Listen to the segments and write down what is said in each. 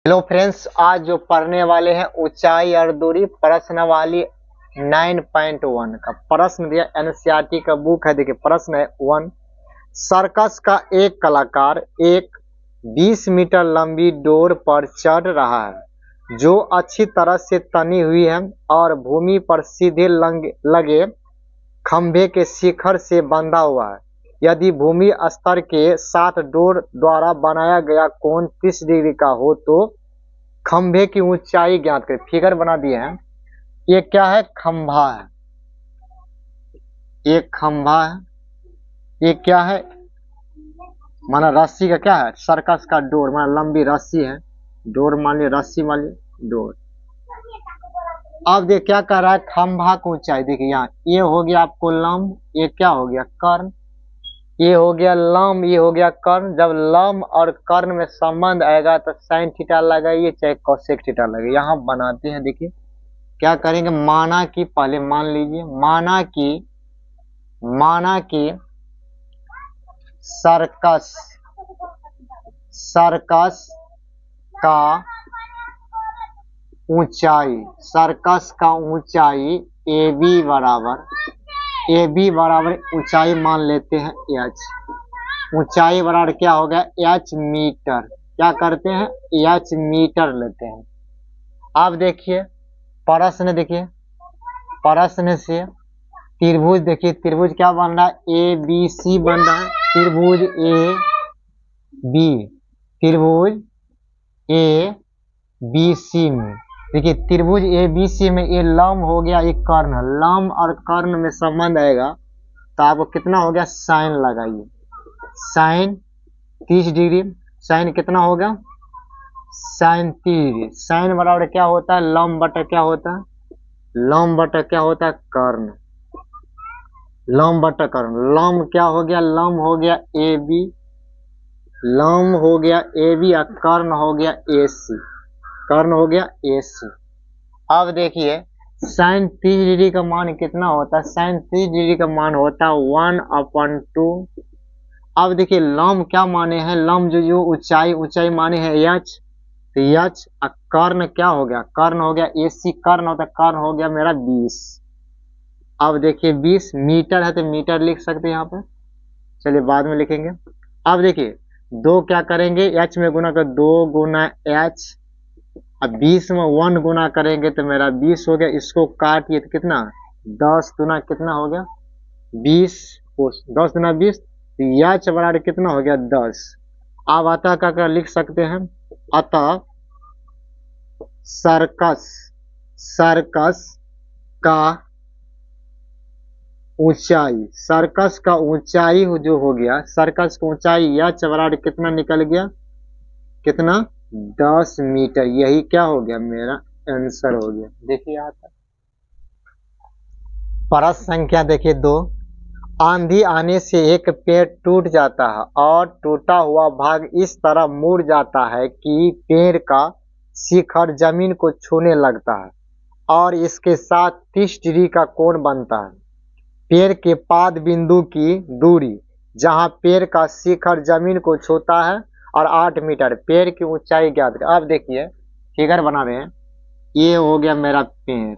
Hello friends, आज जो पढ़ने वाले हैं ऊंचाई और दूरी प्रश्नावली 9.1 का प्रश्न दिया। एनसीईआरटी का बुक है। देखिए प्रश्न है 1। सर्कस का एक कलाकार एक 20 मीटर लंबी डोर पर चढ़ रहा है जो अच्छी तरह से तनी हुई है और भूमि पर सीधे लगे खंभे के शिखर से बंधा हुआ है। यदि भूमि स्तर के साथ डोर द्वारा बनाया गया कोण 30 डिग्री का हो तो खंभे की ऊंचाई ज्ञात करें। फिगर बना दिए हैं। ये क्या है? खंभा है। एक खंभा है। ये क्या है? माना रस्सी का क्या है? सर्कस का डोर, माना लंबी रस्सी है। डोर मान लिया, रस्सी मान लिया, डोर। अब देख क्या कर रहा है? खंभा की ऊंचाई देखिए यहाँ। ये हो गया आपको लंब, ये क्या हो गया? कर्ण। ये हो गया लंब, ये हो गया कर्ण। जब लंब और कर्ण में संबंध आएगा तो साइन थीटा लगाइए चाहे कोसेक थीटा लगाइए। यहाँ बनाते हैं। देखिए क्या करेंगे? माना कि पहले मान लीजिए, माना कि सर्कस का ऊंचाई ए बी बराबर ऊंचाई मान लेते हैं एच। ऊंचाई बराबर क्या हो गया? H meter. क्या करते हैं? एच मीटर लेते हैं। अब देखिए प्रश्न, देखिए प्रश्न से त्रिभुज, देखिए त्रिभुज क्या बन रहा है? ए बी सी बन रहा है। त्रिभुज ए बी सी में देखिए त्रिभुज ए बी सी में ये लंब हो गया, ये कर्ण। लंब और कर्ण में संबंध आएगा तो आपको कितना हो गया? साइन लगाइए। Sign 30 degree. साइन कितना होगा? Sign 30 degree. साइन बराबर क्या होता है? लंब बटा क्या होता है? लंब बटा क्या होता है? कर्ण। लंब बटा कर्ण। लंब क्या हो गया? लंब हो गया ए बी। लंब हो गया ए बी और कर्ण हो गया ए सी। कर्ण हो गया ए सी। अब देखिए साइन 30 डिग्री का मान कितना होता है? साइन 30 डिग्री का मान होता है 1/2। अब देखिए लंब क्या माने हैं? लंब जो ऊंचाई माने हैं एच। तो एच और कर्ण क्या हो गया? कर्ण हो गया ए सी। कर्ण होता है, कर्ण हो गया मेरा 20। अब देखिए 20 मीटर है तो मीटर लिख सकते हैं यहाँ पर। चलिए बाद में लिखेंगे। अब देखिए दो क्या करेंगे? एच में गुना कर, 2 गुना एच। अब 20 में 1 गुना करेंगे तो मेरा 20 हो गया। इसको काटिए तो कितना? 10 गुना कितना हो गया? 20। 10 गुना 20 तो एच बराबर कितना हो गया? 10। अब अतः का लिख सकते हैं। अतः सर्कस का ऊंचाई जो हो गया, सर्कस का ऊंचाई एच बराबर कितना निकल गया? कितना? 10 मीटर। यही क्या हो गया? मेरा आंसर हो गया। देखिए यहाँ तक प्रश्न संख्या देखिए 2। आंधी आने से एक पेड़ टूट जाता है और टूटा हुआ भाग इस तरह मुड़ जाता है कि पेड़ का शिखर जमीन को छूने लगता है और इसके साथ 30 डिग्री का कोण बनता है। पेड़ के पाद बिंदु की दूरी जहां पेड़ का शिखर जमीन को छूता है और 8 मीटर। पेड़ की ऊंचाई ज्ञात करें। अब देखिए फिगर बना रहे हैं। ये हो गया मेरा पेड़।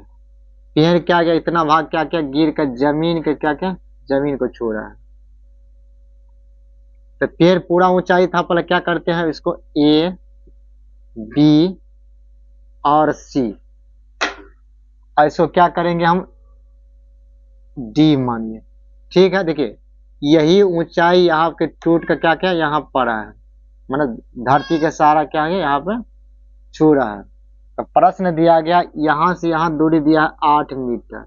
पेड़ क्या गया? इतना भाग क्या क्या गिर कर जमीन के क्या क्या जमीन को छू रहा है। तो पेड़ पूरा ऊंचाई था। पहले क्या करते हैं? इसको ए बी और सी, इसको क्या करेंगे हम? डी मानिए। ठीक है। देखिए यही ऊंचाई यहाँ के टूट का क्या क्या यहाँ पड़ा है, मतलब धरती के सहारा क्या है यहाँ पे छू रहा है। तो प्रश्न दिया गया यहां से यहाँ दूरी दिया 8 मीटर।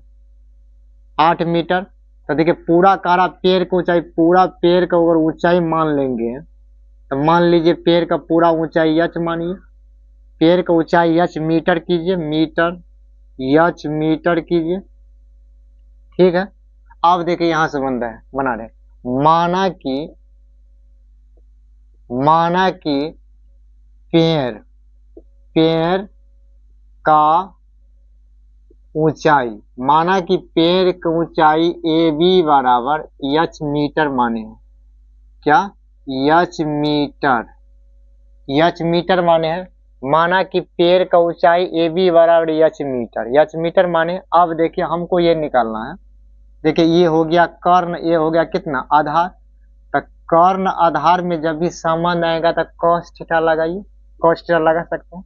8 मीटर। तो देखिए पूरा कारा पेड़ की ऊंचाई, पूरा पेड़ का अगर ऊंचाई मान लेंगे तो मान लीजिए पेड़ का पूरा ऊंचाई एच मानिए। पेड़ का ऊंचाई एच मीटर कीजिए, मीटर एच मीटर कीजिए। ठीक है। अब देखिए यहां से बना रहे माना कि पेड़ का ऊंचाई, माना कि पेड़ की ऊंचाई ए बी बराबर एच मीटर माने हैं। क्या? एच मीटर माने हैं। माना कि पेड़ का ऊंचाई ए बी बराबर एच मीटर, एच मीटर माने अब देखिए हमको ये निकालना है। देखिए ये हो गया कर्ण, ये हो गया कितना आधार। तो कर्ण आधार में जब भी संबंध आएगा तो cos थीटा लगाइए, cos थीटा लगा सकते हैं।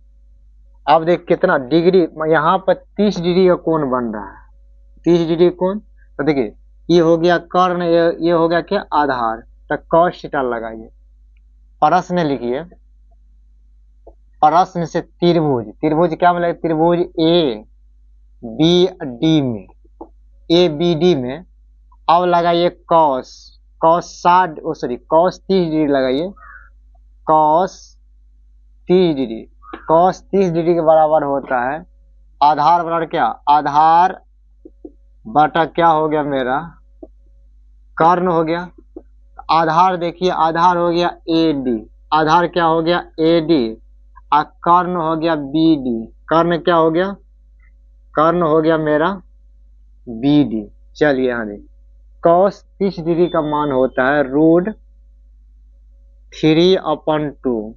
अब देख कितना डिग्री, यहाँ पर 30 डिग्री का कोण बन रहा है, 30 डिग्री कोण। तो देखिए ये हो गया कर्ण, ये हो गया क्या आधार, तो cos थीटा लगाइए। प्रश्न लिखिए, प्रश्न से त्रिभुज, त्रिभुज क्या मतलब त्रिभुज ए बी डी में, ए बी डी में अब लगाइए cos, cos 60 sorry cos 30 degree लगाइए, cos 30 डिग्री, cos 30 डिग्री के बराबर होता है आधार बराबर क्या, आधार बटा क्या हो गया मेरा कर्ण हो गया। आधार देखिए आधार हो गया ए डी, आधार क्या हो गया ए डी, और कर्ण हो गया बी डी, कर्ण क्या हो गया, कर्ण हो गया मेरा बी डी। चलिए यहाँ देखिए cos 30 डिग्री का मान होता है √3/2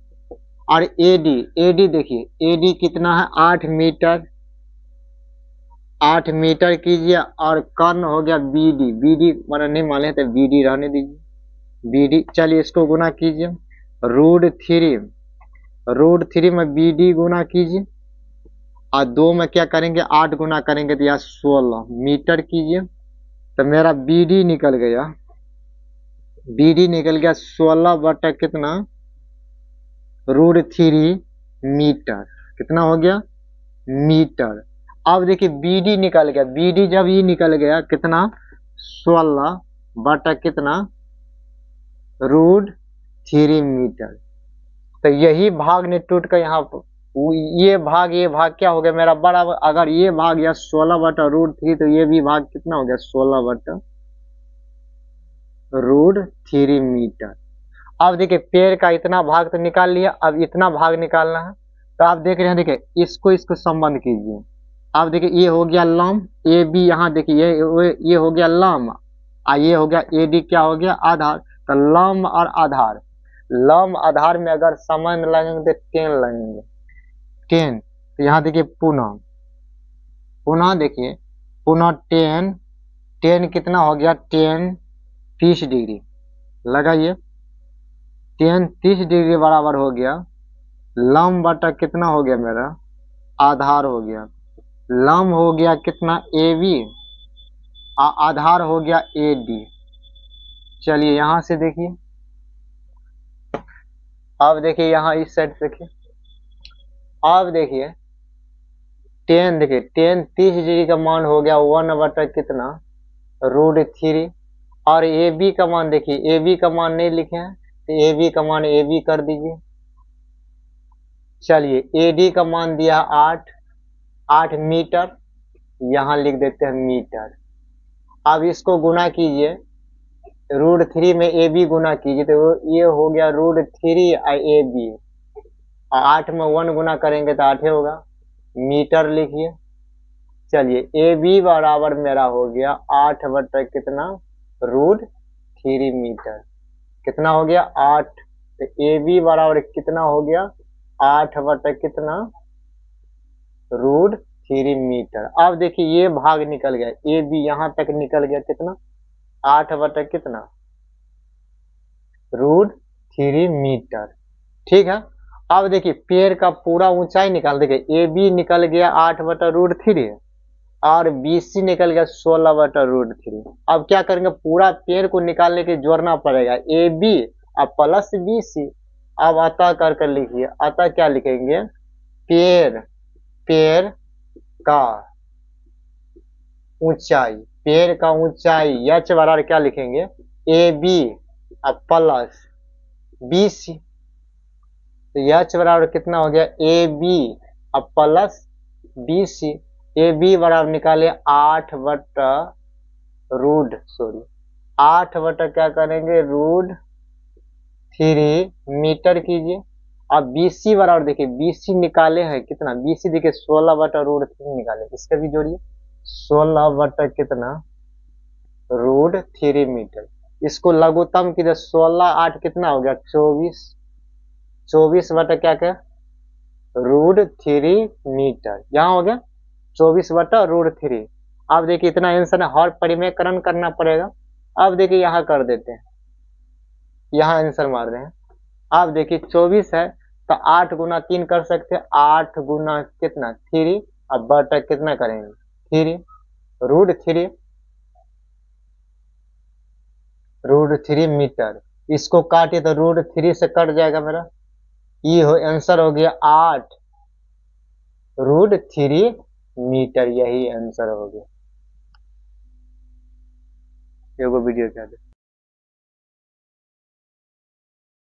और एडी, एडी देखिए एडी कितना है 8 मीटर, 8 मीटर कीजिए, और कर्ण हो गया बीडी, बीडी माना नहीं माने तो बीडी रहने दीजिए, बीडी। चलिए इसको गुना कीजिए √3 में बीडी गुना कीजिए, और 2 में क्या करेंगे 8 गुना करेंगे तो यहाँ 16 मीटर कीजिए। तो मेरा बीडी निकल गया, बीडी निकल गया 16 बटा कितना √3 मीटर, कितना हो गया मीटर। अब देखिए बीडी निकल गया, बीडी जब ये निकल गया कितना 16 बटा कितना √3 मीटर। तो यही भाग ने टूट कर यहाँ ये भाग क्या हो गया मेरा बराबर, अगर ये भाग या 16 बटा √3 तो ये भी भाग कितना हो गया 16 बटा √3 मीटर। अब देखिए पेड़ का इतना भाग तो निकाल लिया, अब इतना भाग निकालना है। तो आप देख रहे हैं देखिए इसको संबंध कीजिए। अब देखिए ये हो गया लंब ए बी, यहाँ देखिए ये हो गया लंब, और ये हो गया ए डी क्या हो गया आधार। तो लंब और आधार, लंब आधार में अगर संबंध लगेंगे तो 10 लगेंगे, 10। तो यहाँ देखिए पुनः देखिए पुनः 10 कितना हो गया 10 30 डिग्री लगाइए, 10 30 डिग्री बराबर हो गया लंब बटा कितना हो गया मेरा आधार हो गया, लंब हो गया कितना ए बी, आधार हो गया ए डी। चलिए यहां से देखिए, अब देखिए यहाँ इस साइड देखिए, अब देखिए 10 देखिए 10 30 डिग्री का मान हो गया 1 बटा कितना √3, और ए बी का मान देखिए, ए बी का मान नहीं लिखे हैं तो ए बी का मान ए बी कर दीजिए। चलिए ए डी का मान दिया 8 मीटर, यहाँ लिख देते हैं मीटर। अब इसको गुना कीजिए √3 में ए बी गुना कीजिए, तो ये हो गया √3 ए बी, और 8 में 1 गुना करेंगे तो 8 होगा, मीटर लिखिए। चलिए ए बी बराबर मेरा हो गया 8 बटा कितना √3 मीटर, कितना हो गया 8। तो ए बी बराबर कितना हो गया 8 बटा कितना √3 मीटर। अब देखिए ये भाग निकल गया, ए बी यहाँ तक निकल गया कितना 8 बटा कितना √3 मीटर, ठीक है। अब देखिए पेड़ का पूरा ऊंचाई निकाल, देखिए ए बी निकल गया 8 बटा √3 और बी सी निकल गया 16 बटा √3। अब क्या करेंगे पेड़ को निकालने के जोड़ना पड़ेगा ए बी और प्लस बी सी। अब अतः कर लिखिए, अतः क्या लिखेंगे पेड़ का ऊंचाई, पेड़ का ऊंचाई एच बराबर क्या लिखेंगे ए बी और प्लस बी सी। तो एच बराबर कितना हो गया ए बी और plus B C. A B बराबर निकाले 8 बटा 8 बटा क्या करेंगे √3 मीटर कीजिए। अब बी सी बराबर देखिए बी सी निकाले हैं कितना, बी सी देखिए 16 बटा √3 निकाले, इसका भी जोड़िए 16 बटा कितना √3 मीटर। इसको लघुत्तम कीजिए 16 8 कितना हो गया 24 बटा क्या √3 मीटर। यहाँ हो गया 24/√3। अब देखिए इतना आंसर है, और परिमेयकरण करना पड़ेगा। अब देखिए यहाँ कर देते हैं, यहाँ आंसर मार रहे हैं। अब देखिए 24 है तो 8 गुना 3 कर सकते हैं, 8 गुना कितना 3, अब बटा कितना करेंगे 3, √3 मीटर। इसको काटे तो √3 से कट जाएगा मेरा, ये हो आंसर हो गया 8 √3 मीटर, यही आंसर हो गया। एगो वीडियो क्या